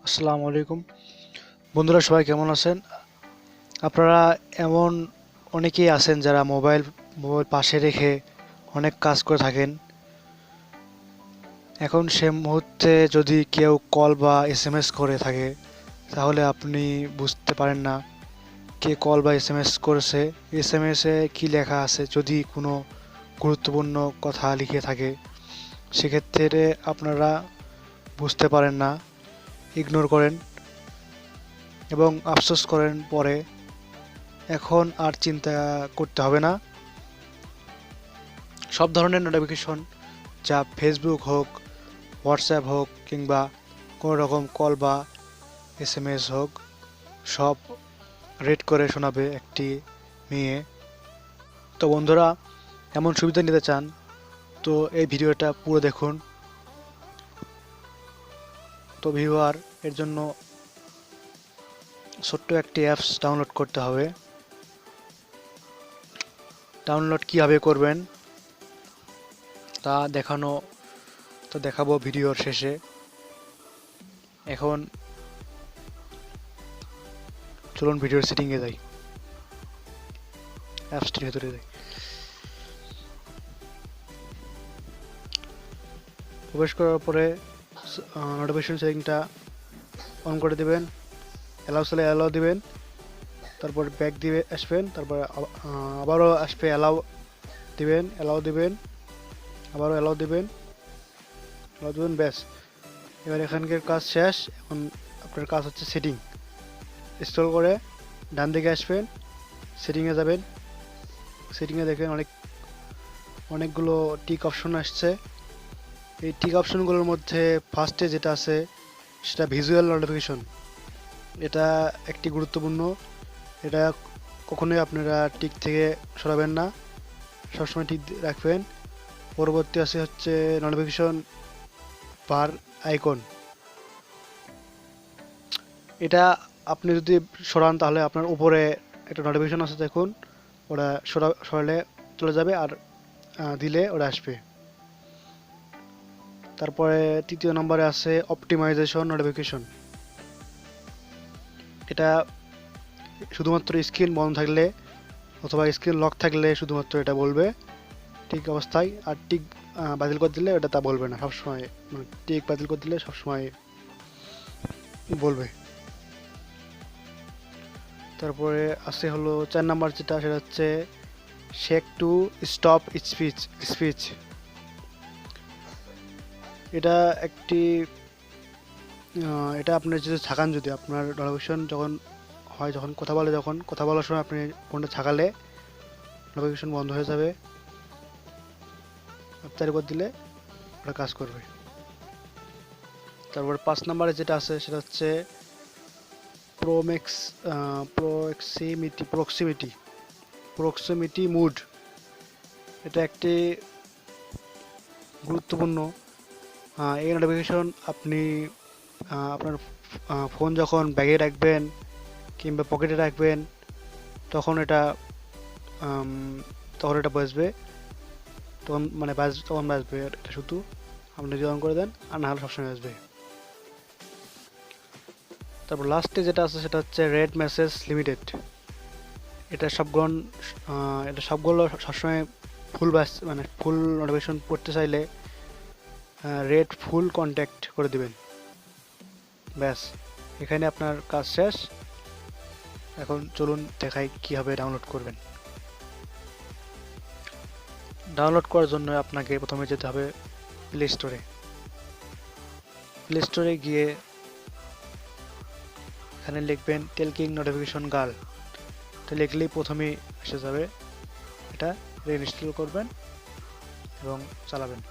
আসসালামু আলাইকুম বন্ধুরা, সবাই কেমন আছেন? আপনারা এমন অনেকেই আছেন যারা মোবাইল মোবাইল পাশে রেখে অনেক কাজ করে থাকেন। এখন সে মুহূর্তে যদি কেউ কল বা এসএমএস করে থাকে, তাহলে আপনি বুঝতে পারেন না কে কল বা এসএমএস করেছে, এসএমএসে কি লেখা আছে। যদি কোনো গুরুত্বপূর্ণ কথা লিখে থাকে, সেক্ষেত্রে আপনারা বুঝতে পারেন না, ইগনোর করেন এবং আফসোস করেন পরে। এখন আর চিন্তা করতে হবে না। সব ধরনের নোটিফিকেশন, যা ফেসবুক হোক, হোয়াটসঅ্যাপ হোক, কিংবা কোনো রকম কল বা এসএমএস হোক, সব রেড করে শোনাবে একটি মেয়ে। তো বন্ধুরা, এমন সুবিধা নিতে চান তো এই ভিডিওটা পুরো দেখুন। তো ভিউয়ার, এর জন্য ছোট্ট একটি অ্যাপস ডাউনলোড করতে হবে। ডাউনলোড কীভাবে করবেন তা দেখাবো ভিডিওর শেষে। এখন চলুন ভিডিওর সেটিংয়ে যাই, অ্যাপসটির ভেতরে যাই। প্রবেশ করার পরে নোটিফিকেশন সেটিংটা অন করে দিবেন, অ্যালাউ চাইলে অ্যালাউ দিবেন, তারপর ব্যাক দিবে আসবেন, তারপরে আবারও আসবে অ্যালাউ দিবেন, আবারও অ্যালাউ দিবেন, ব্যাস। এবার এখানকার কাজ শেষ। এখন আপনার কাজ হচ্ছে সেটিং। স্ক্রল করে ডান দিকে আসবেন, সেটিংয়ে যাবেন। সেটিংয়ে দেখেন অনেকগুলো টিক অপশন আসছে। এই টিক অপশনগুলোর মধ্যে ফার্স্টে যেটা আছে সেটা ভিজুয়াল নোটিফিকেশন। এটা একটি গুরুত্বপূর্ণ। এটা কখনোই আপনারা টিক থেকে সরাবেন না, সবসময় টিক রাখবেন। পরবর্তী আছে হচ্ছে নোটিফিকেশন বার আইকন। এটা আপনি যদি সরান তাহলে আপনার উপরে একটা নোটিফিকেশন আছে, দেখুন, ওটা সরালে চলে যাবে, আর দিলে ওটা আসবে। তারপরে তৃতীয় নম্বরে আছে অপটিমাইজেশন নোটিফিকেশন। এটা শুধুমাত্র স্ক্রিন বন্ধ থাকলে অথবা স্ক্রিন লক থাকলে শুধুমাত্র এটা বলবে ঠিক অবস্থায়, আর টিক বাতিল করে দিলে এটা তা বলবে না সবসময়। মানে টিক বাতিল করে দিলে সবসময় বলবে। তারপরে আছে হলো 4 নাম্বার যেটা, সেটা হচ্ছে শেক টু স্টপ স্পিচ। এটা একটি এটা আপনার যদি ছাকান, যদি আপনার নোটিফিকেশন যখন হয়, যখন কথা বলার সময় আপনি ফোনটা ছাকালে নোটিফিকেশন বন্ধ হয়ে যাবে। চালু করে দিলে ওটা কাজ করবে। তারপর 5 নাম্বারে যেটা আছে সেটা হচ্ছে প্রক্সিমিটি মুড। এটা একটি গুরুত্বপূর্ণ। এই নোটিফিকেশন আপনি আপনার ফোন যখন ব্যাগে রাখবেন কিংবা পকেটে রাখবেন, তখন এটা বাজবে, তখন বাজবে। এটা শুধু আপনি যদি অন করে দেন, আর না হলে সবসময় বাজবে। তারপর লাস্টে যেটা আছে সেটা হচ্ছে রেড মেসেজ লিমিটেড। এটা সবগুলো সবসময় ফুল নোটিফিকেশন পড়তে চাইলে রেড ফুল কন্ট্যাক্ট করে দিবেন, ব্যাস। এখানে আপনার কাজ শেষ। এখন চলুন দেখাই কীভাবে ডাউনলোড করবেন। ডাউনলোড করার জন্য আপনাকে প্রথমে যেতে হবে প্লে স্টোরে গিয়ে এখানে লিখবেন টেলকিং নোটিফিকেশন গার্ল। তো লিখলেই প্রথমেই এসে যাবে। এটা রিইনস্টল করবেন এবং চালাবেন।